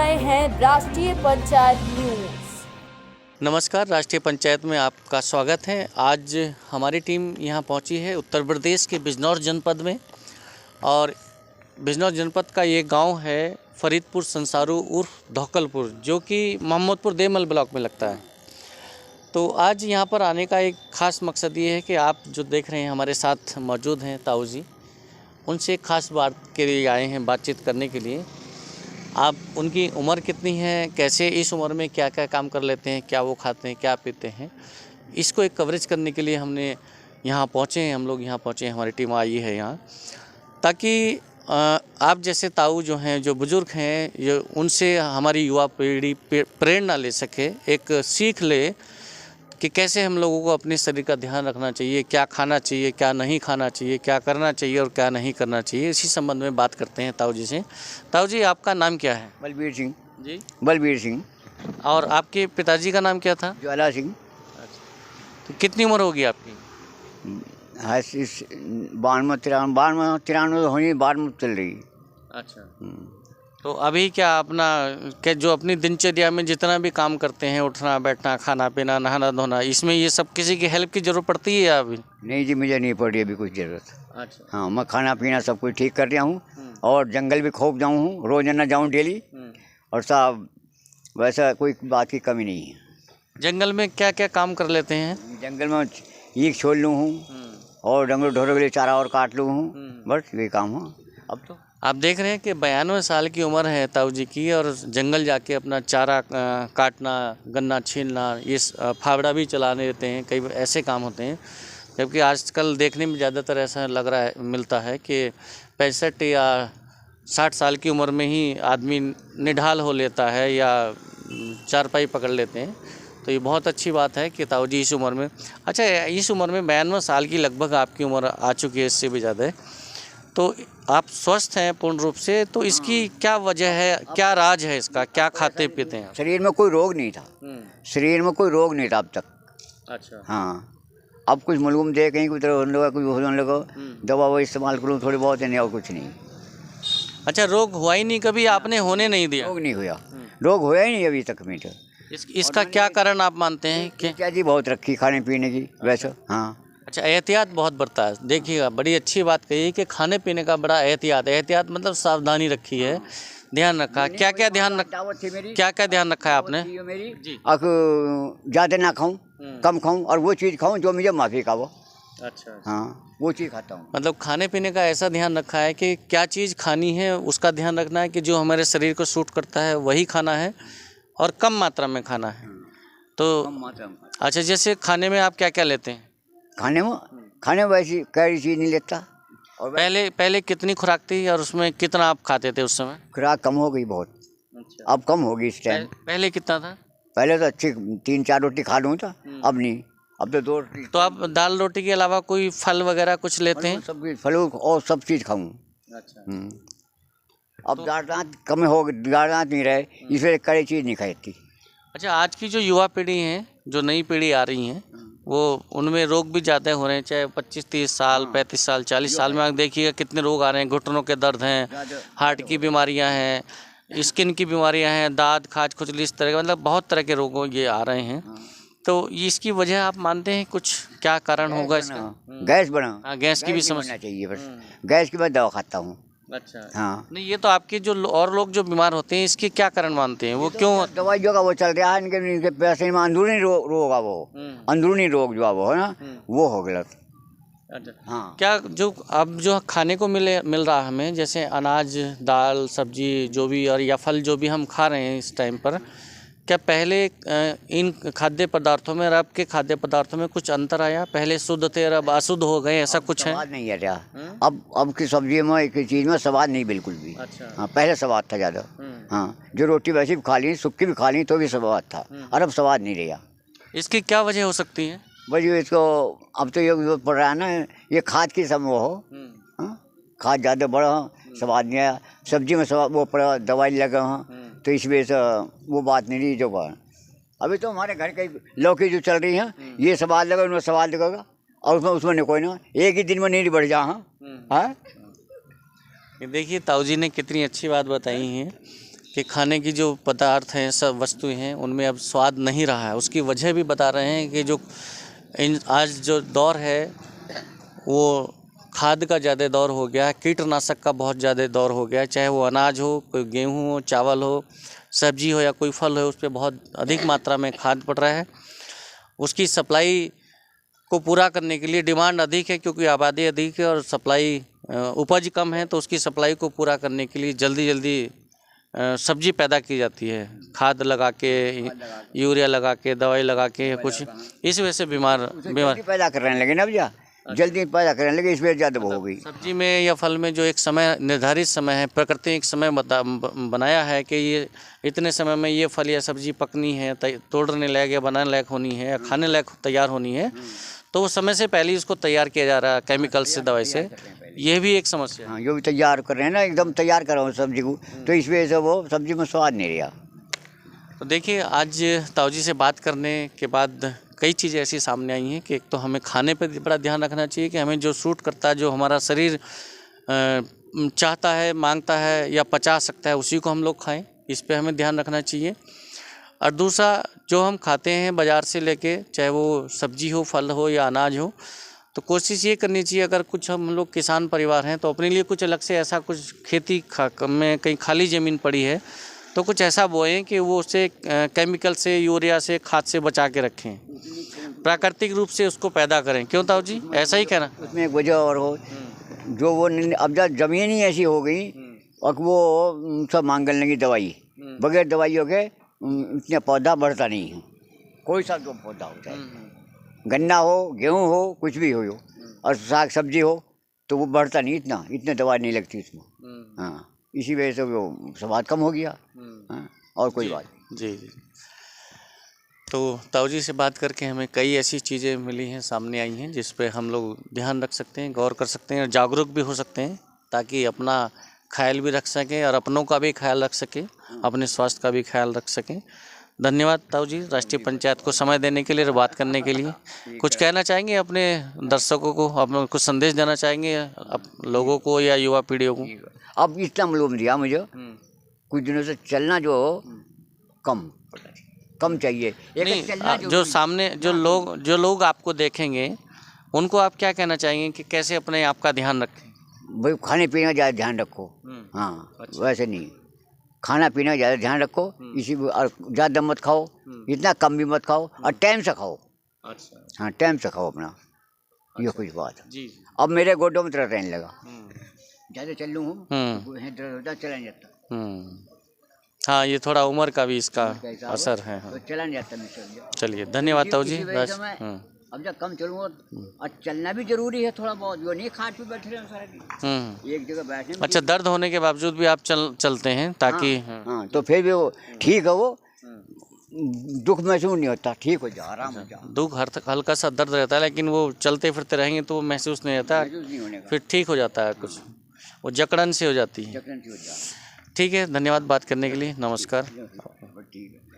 रहे हैं राष्ट्रीय पंचायत न्यूज। नमस्कार, राष्ट्रीय पंचायत में आपका स्वागत है। आज हमारी टीम यहाँ पहुँची है उत्तर प्रदेश के बिजनौर जनपद में, और बिजनौर जनपद का ये गांव है फरीदपुर संसारू उर्फ धौकलपुर, जो कि मोहम्मदपुर देमल ब्लॉक में लगता है। तो आज यहाँ पर आने का एक ख़ास मकसद ये है कि आप जो देख रहे हैं हमारे साथ मौजूद हैं ताऊ जी, उनसे एक ख़ास बात के लिए आए हैं, बातचीत करने के लिए। आप उनकी उम्र कितनी है, कैसे इस उम्र में क्या क्या काम कर लेते हैं, क्या वो खाते हैं, क्या पीते हैं, इसको एक कवरेज करने के लिए हमने यहाँ पहुँचे हैं। हम लोग यहाँ पहुँचे हैं, हमारी टीम आई है यहाँ, ताकि आप जैसे ताऊ जो हैं, जो बुज़ुर्ग हैं, ये उनसे हमारी युवा पीढ़ी प्रेरणा ले सके, एक सीख ले कि कैसे हम लोगों को अपने शरीर का ध्यान रखना चाहिए, क्या खाना चाहिए, क्या नहीं खाना चाहिए, क्या करना चाहिए और क्या नहीं करना चाहिए। इसी संबंध में बात करते हैं ताऊ जी से। ताऊ जी, आपका नाम क्या है? बलबीर सिंह। जी, बलबीर सिंह। और आपके पिताजी का नाम क्या था? ज्वाला सिंह। तो कितनी उम्र होगी आपकी? है 92 93 होनी, 92 चल रही। अच्छा, तो अभी क्या अपना जो अपनी दिनचर्या में जितना भी काम करते हैं, उठना बैठना, खाना पीना, नहाना धोना, इसमें ये सब किसी की हेल्प की ज़रूरत पड़ती है या अभी? नहीं जी, मुझे नहीं पड़ी अभी कुछ ज़रूरत। अच्छा। हाँ, मैं खाना पीना सब कुछ ठीक कर रहा हूँ, और जंगल भी खूब जाऊँ हूँ, रोज़ाना जाऊँ डेली, और सब वैसा कोई बात की कमी नहीं है। जंगल में क्या क्या काम कर लेते हैं? जंगल में ईख छोड़ लूँ हूँ, और डंगर ढोरों के लिए चारा और काट लूँ हूँ, बस ये काम हो। अब तो आप देख रहे हैं कि 92 साल की उम्र है ताऊ जी की, और जंगल जाके अपना चारा काटना, गन्ना छीलना, ये फावड़ा भी चलाने देते हैं, कई ऐसे काम होते हैं। जबकि आजकल देखने में ज़्यादातर ऐसा लग रहा है, मिलता है कि 65 या 60 साल की उम्र में ही आदमी निढाल हो लेता है या चारपाई पकड़ लेते हैं। तो ये बहुत अच्छी बात है कि ताऊ जी इस उम्र में, अच्छा इस उम्र में 92 साल की लगभग आपकी उम्र आ चुकी है, इससे भी ज़्यादा है, तो आप स्वस्थ हैं पूर्ण रूप से। तो इसकी क्या वजह है, क्या राज है इसका, क्या खाते पीते हैं? शरीर में कोई रोग नहीं था, शरीर में कोई रोग नहीं था अब तक। अच्छा। हाँ, अब कुछ मालूम दे कहीं कुछ होने लगा, कुछ होने लगा, दवा वो इस्तेमाल करूँ थोड़ी बहुत, नहीं और कुछ नहीं। अच्छा, रोग हुआ ही नहीं कभी, आपने होने नहीं दिया? रोग नहीं हुआ, रोग हुआ ही नहीं अभी तक में तो। इसका क्या कारण आप मानते हैं कि? क्या जी, बहुत रखी खाने पीने की वैसे। हाँ। अच्छा, एहतियात बहुत बरता है। देखिएगा, बड़ी अच्छी बात कही कि खाने पीने का बड़ा एहतियात मतलब सावधानी रखी है, ध्यान रखा। क्या क्या ध्यान रखा है आपने? जी, ज़्यादा ना खाऊं, कम खाऊं, और वो चीज़ खाऊं जो मुझे माफ़ी का वो। अच्छा। हाँ, वो चीज़ खाता हूँ। मतलब खाने पीने का ऐसा ध्यान रखा है कि क्या चीज़ खानी है उसका ध्यान रखना है कि जो हमारे शरीर को सूट करता है वही खाना है, और कम मात्रा में खाना है। तो कम मात्रा में। अच्छा, जैसे खाने में आप क्या क्या लेते हैं? खाने में वैसी कई चीज़ नहीं लेता। और पहले कितनी खुराक थी और उसमें कितना आप खाते थे उस समय? खुराक कम हो गई बहुत। अच्छा। अब कम होगी इस टाइम। पहले कितना था? पहले तो अच्छी 3-4 रोटी खा लूँ था, अब नहीं, अब तो 2 रोटी। तो आप दाल रोटी के अलावा कोई फल वगैरह कुछ लेते हैं? सब फलों और सब चीज़ खाऊँ। अच्छा। अब दाँत कम हो गए, दाँत नहीं रहे, इसलिए कई चीज़ नहीं खाती। अच्छा, आज की जो युवा पीढ़ी है, जो नई पीढ़ी आ रही है, वो उनमें रोग भी ज़्यादा हो रहे हैं, चाहे 25-30 साल, 35 साल, 40 साल में आप देखिएगा कितने रोग आ रहे हैं। घुटनों के दर्द हैं, हार्ट की बीमारियां हैं, स्किन की बीमारियां हैं, दाद खाज खुजली, इस तरह के मतलब बहुत तरह के रोगों ये आ रहे हैं। तो इसकी वजह आप मानते हैं कुछ क्या कारण होगा इसका? गैस बना। हाँ, गैस की भी समस्या चाहिए बस। गैस की मैं दवा खाता हूँ। अच्छा। हाँ। नहीं, ये तो आपके जो और लोग जो बीमार होते हैं, इसके क्या कारण मानते हैं, वो क्यों? दवाई जो का वो चल रहा है, इनके पैसे में अंदरूनी रोग है वो, अंदरूनी रोग जो है वो है ना, वो हो गलत। अच्छा। हाँ। क्या जो अब जो खाने को मिल रहा है हमें, जैसे अनाज, दाल, सब्जी जो भी, और या फल जो भी हम खा रहे हैं इस टाइम पर, क्या पहले इन खाद्य पदार्थों में और अब के खाद्य पदार्थों में कुछ अंतर आया? पहले शुद्ध थे और अब अशुद्ध हो गए, ऐसा कुछ है? स्वाद नहीं है क्या? अब की सब्जी में, एक चीज़ में स्वाद नहीं बिल्कुल भी। अच्छा। हाँ, पहले स्वाद था ज़्यादा। हाँ, जो रोटी वैसे भी खा ली, सूखी भी खा ली तो भी स्वाद था, और अब स्वाद नहीं रहा। इसकी क्या वजह हो सकती है? भाई इसको अब तो ये पड़ रहा है ना, ये खाद की सब वो हो, खाद ज़्यादा बड़ा हो, स्वाद नहीं आया। सब्जी में स्वाद वो पड़ा, दवाई लगा हो, तो इस वजह से वो बात नहीं रही जो बात। अभी तो हमारे घर की लौकी जो चल रही है, ये स्वाद लगा, उनमें स्वाद लगेगा, और उसमें नहीं कोई ना, एक ही दिन में नहीं बढ़ जा। हाँ, देखिए ताऊ जी ने कितनी अच्छी बात बताई है कि खाने की जो पदार्थ हैं, सब वस्तुएं हैं, उनमें अब स्वाद नहीं रहा है। उसकी वजह भी बता रहे हैं कि जो आज जो दौर है वो खाद का ज़्यादा दौर हो गया है, कीटनाशक का बहुत ज़्यादा दौर हो गया है। चाहे वो अनाज हो, कोई गेहूँ हो, चावल हो, सब्जी हो या कोई फल हो, उस पर बहुत अधिक मात्रा में खाद पड़ रहा है। उसकी सप्लाई को पूरा करने के लिए डिमांड अधिक है, क्योंकि आबादी अधिक है और सप्लाई उपज कम है, तो उसकी सप्लाई को पूरा करने के लिए जल्दी जल्दी सब्जी पैदा की जाती है, खाद लगा के, यूरिया लगा के, दवाई लगा के कुछ, इस वजह से बीमार पैदा करने लगे ना भैया, जल्दी पैदा करने लगे, इस वजह ज़्यादा हो गई। सब्जी में या फल में जो एक समय निर्धारित समय है, प्रकृति ने एक समय बनाया है कि ये इतने समय में ये फल या सब्जी पकनी है, तोड़ने लायक या बनाने लायक होनी है या खाने लायक तैयार होनी है, तो वो समय से पहले ही उसको तैयार किया जा रहा है केमिकल से, दवाई से। ये भी एक समस्या है। हाँ, जो भी तैयार कर रहे हैं ना, एकदम तैयार कर रहा हूँ सब्जी को, तो इस वजह से वो सब्जी में स्वाद नहीं रहा। तो देखिए, आज ताऊ जी से बात करने के बाद कई चीज़ें ऐसी सामने आई हैं कि एक तो हमें खाने पर बड़ा ध्यान रखना चाहिए कि हमें जो सूट करता है, जो हमारा शरीर चाहता है, मांगता है या पचा सकता है, उसी को हम लोग खाएं, इस पे हमें ध्यान रखना चाहिए। और दूसरा, जो हम खाते हैं बाज़ार से लेके, चाहे वो सब्जी हो, फल हो या अनाज हो, तो कोशिश ये करनी चाहिए, अगर कुछ हम लोग किसान परिवार हैं तो अपने लिए कुछ अलग से ऐसा कुछ खेती में कहीं खाली ज़मीन पड़ी है तो कुछ ऐसा बोएं कि वो उसे केमिकल से, यूरिया से, खाद से बचा के रखें, प्राकृतिक रूप से उसको पैदा करें। क्यों ताऊ जी, ऐसा ही कहना? उसमें एक वजह और हो, जो वो अब जब ज़मीन ही ऐसी हो गई और वो सब मांगने लगी दवाई, बगैर दवाइयों के इतना पौधा बढ़ता नहीं है। कोई सा जो पौधा होता है, गन्ना हो, गेहूँ हो, कुछ भी हो, और साग सब्जी हो, तो वो बढ़ता नहीं, इतने दवा नहीं लगती उसमें। हाँ, इसी वजह से वो स्वाद कम हो गया। हाँ, और कोई बात नहीं। जी जी। तो ताऊ जी से बात करके हमें कई ऐसी चीज़ें मिली हैं, सामने आई हैं, जिस पे हम लोग ध्यान रख सकते हैं, गौर कर सकते हैं और जागरूक भी हो सकते हैं, ताकि अपना ख्याल भी रख सकें और अपनों का भी ख्याल रख सकें, अपने स्वास्थ्य का भी ख्याल रख सकें। धन्यवाद ताऊ जी, राष्ट्रीय पंचायत को समय देने के लिए और बात करने के लिए। कुछ कहना चाहेंगे अपने दर्शकों को, अपने कुछ संदेश देना चाहेंगे लोगों को या युवा पीढ़ियों को? अब इतना मालूम दिया मुझे, कुछ दिनों से चलना जो कम चाहिए। नहीं, जो सामने जो लोग आपको देखेंगे, उनको आप क्या कहना चाहेंगे कि कैसे अपने आप का ध्यान रखें? भाई, खाने पीने का ज़्यादा ध्यान रखो। हाँ, अच्छा। वैसे नहीं, खाना पीना का ज़्यादा ध्यान रखो, इसी और ज़्यादा मत खाओ, इतना कम भी मत खाओ, और टाइम से खाओ। अच्छा। हाँ, टाइम से खाओ अपना। अच्छा। ये कुछ बात है जी। अब मेरे गोडों में दर्द रहने लगा, ज़्यादा चल लूँ हूँ, दर्द होता, चला नहीं जाता। हाँ, ये थोड़ा उम्र का भी इसका असर है। हाँ। तो चला नहीं जाता। चलिए, धन्यवाद ताऊ जी। अब जब कम चलूँ, और चलना भी जरूरी है थोड़ा बहुत, जो नहीं खाट पे बैठे रहे सारा दिन एक जगह बैठने। अच्छा, दर्द होने के बावजूद भी आप चलते हैं ताकि? हाँ, तो फिर भी वो ठीक है, वो दुख महसूस नहीं होता, ठीक हो जा, आराम हो जा। दुख हल्का सा दर्द रहता है, लेकिन वो चलते फिरते रहेंगे तो महसूस नहीं होता, फिर ठीक हो जाता है, कुछ वो जकड़न से हो जाती है। ठीक है, धन्यवाद बात करने के लिए, नमस्कार। ठीक है।